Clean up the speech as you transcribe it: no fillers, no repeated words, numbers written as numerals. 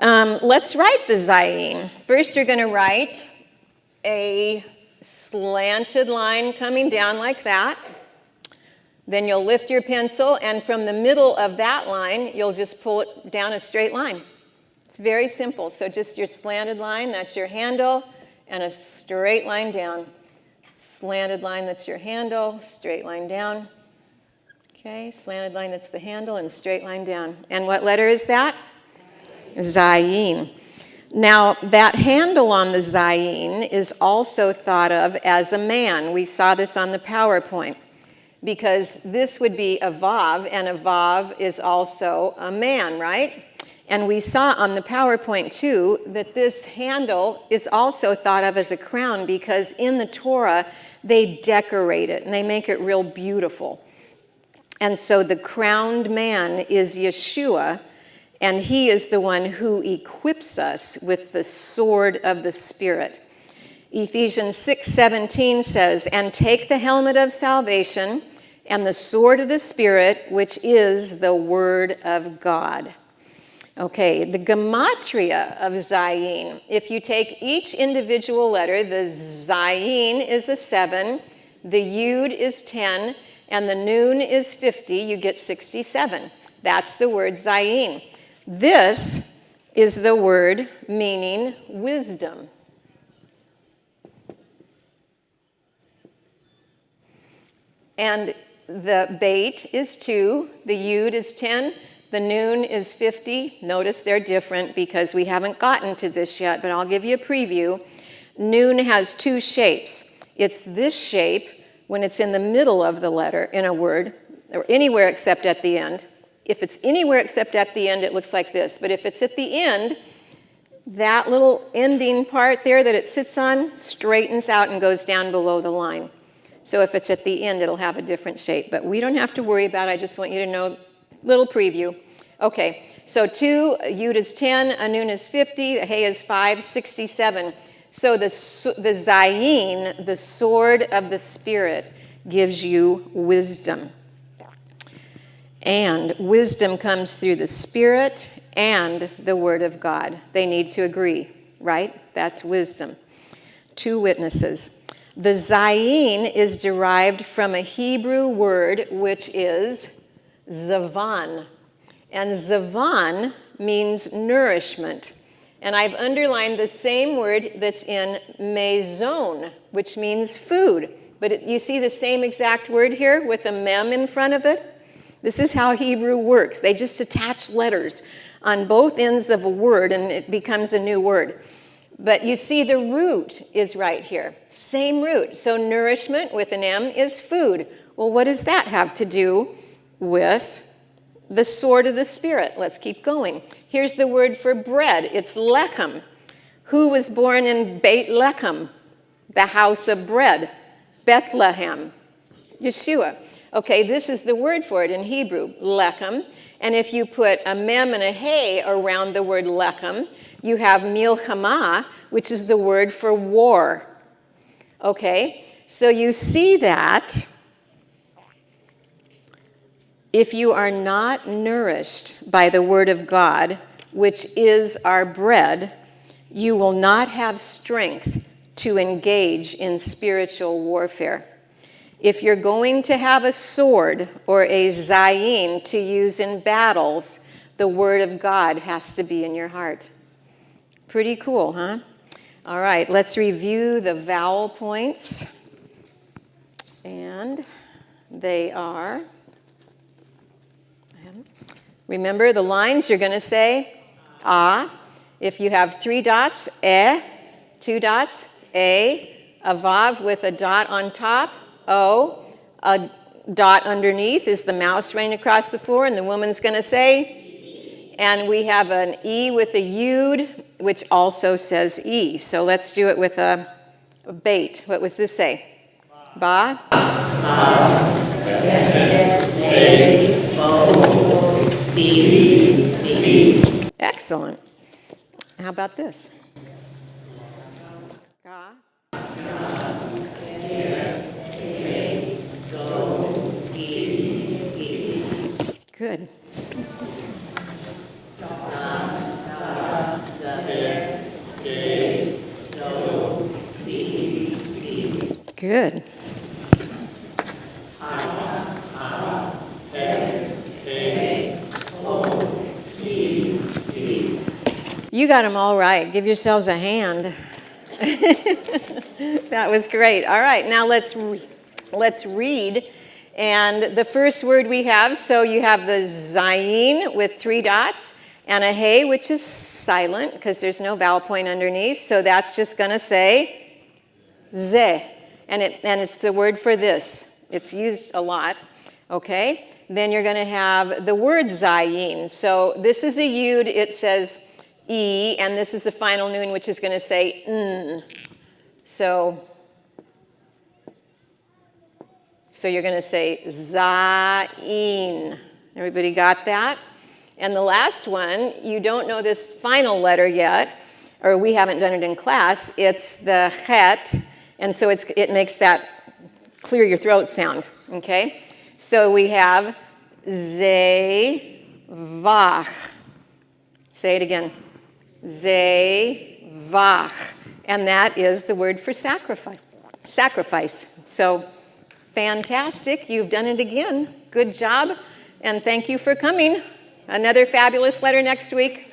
Let's write the Zayin. First, you're going to write a slanted line coming down like that. Then you'll lift your pencil, and from the middle of that line, you'll just pull it down a straight line. It's very simple. So just your slanted line, that's your handle, and a straight line down. Slanted line, that's your handle, straight line down. Okay, slanted line, that's the handle, and straight line down. And what letter is that? Zayin. Now, that handle on the Zayin is also thought of as a man. We saw this on the PowerPoint, because this would be a vav, and a vav is also a man, right? And we saw on the PowerPoint, too, that this handle is also thought of as a crown, because in the Torah, they decorate it, and they make it real beautiful. And so the crowned man is Yeshua, and he is the one who equips us with the sword of the Spirit. Ephesians 6:17 says, "And take the helmet of salvation and the sword of the Spirit, which is the word of God." Okay, the gematria of Zayin. If you take each individual letter, the Zayin is a 7, the Yud is 10, and the Nun is 50, you get 67. That's the word Zayin. This is the word meaning wisdom. And the Beit is 2, the Yud is 10, the Nun is 50. Notice they're different because we haven't gotten to this yet, but I'll give you a preview. Nun has 2 shapes. It's this shape when it's in the middle of the letter in a word, or anywhere except at the end. If it's anywhere except at the end, it looks like this. But if it's at the end, that little ending part there that it sits on straightens out and goes down below the line. So if it's at the end, it'll have a different shape. But we don't have to worry about it. I just want you to know, little preview. Okay, so 2, Yud is 10, a Nun is 50, a Hey is 5, 67. So the Zayin, the sword of the Spirit, gives you wisdom. And wisdom comes through the Spirit and the Word of God. They need to agree, right? That's wisdom. 2 witnesses. The Zayin is derived from a Hebrew word, which is zavan. And zavan means nourishment. And I've underlined the same word that's in mezon, which means food. But you see the same exact word here with a mem in front of it? This is how Hebrew works. They just attach letters on both ends of a word, and it becomes a new word. But you see the root is right here. Same root. So nourishment with an M is food. Well, what does that have to do with the sword of the Spirit? Let's keep going. Here's the word for bread. It's lechem. Who was born in Beit Lechem, the house of bread? Bethlehem. Yeshua. Okay, this is the word for it in Hebrew, lechem. And if you put a mem and a hey around the word lechem, you have milchama, which is the word for war. Okay, so you see that if you are not nourished by the word of God, which is our bread, you will not have strength to engage in spiritual warfare. If you're going to have a sword or a zayin to use in battles, the word of God has to be in your heart. Pretty cool, huh? All right, let's review the vowel points. And they are, remember the lines, you're going to say ah. If you have 3 dots, 2 dots, a vav with a dot on top, O, a dot underneath is the mouse running across the floor, and the woman's going to say. And we have an E with a Yud, which also says E. So let's do it with a bait. What was this say? Ba. Excellent. How about this? Ga. Good. Good. You got them all right. Give yourselves a hand. That was great. All right, now let's read. And the first word we have, so you have the Zayin with 3 dots, and a Hey, which is silent because there's no vowel point underneath. So that's just going to say Ze. And it's the word for this. It's used a lot. Okay? Then you're going to have the word Zayin. So this is a Yud. It says E, and this is the final Nun, which is going to say N. So you're going to say Zayin. Everybody got that? And the last one, you don't know this final letter yet, or we haven't done it in class. It's the Chet, and so it makes that clear your throat sound, okay? So we have Zevach. Say it again. Zevach. And that is the word for sacrifice. So fantastic. You've done it again. Good job. And thank you for coming. Another fabulous letter next week.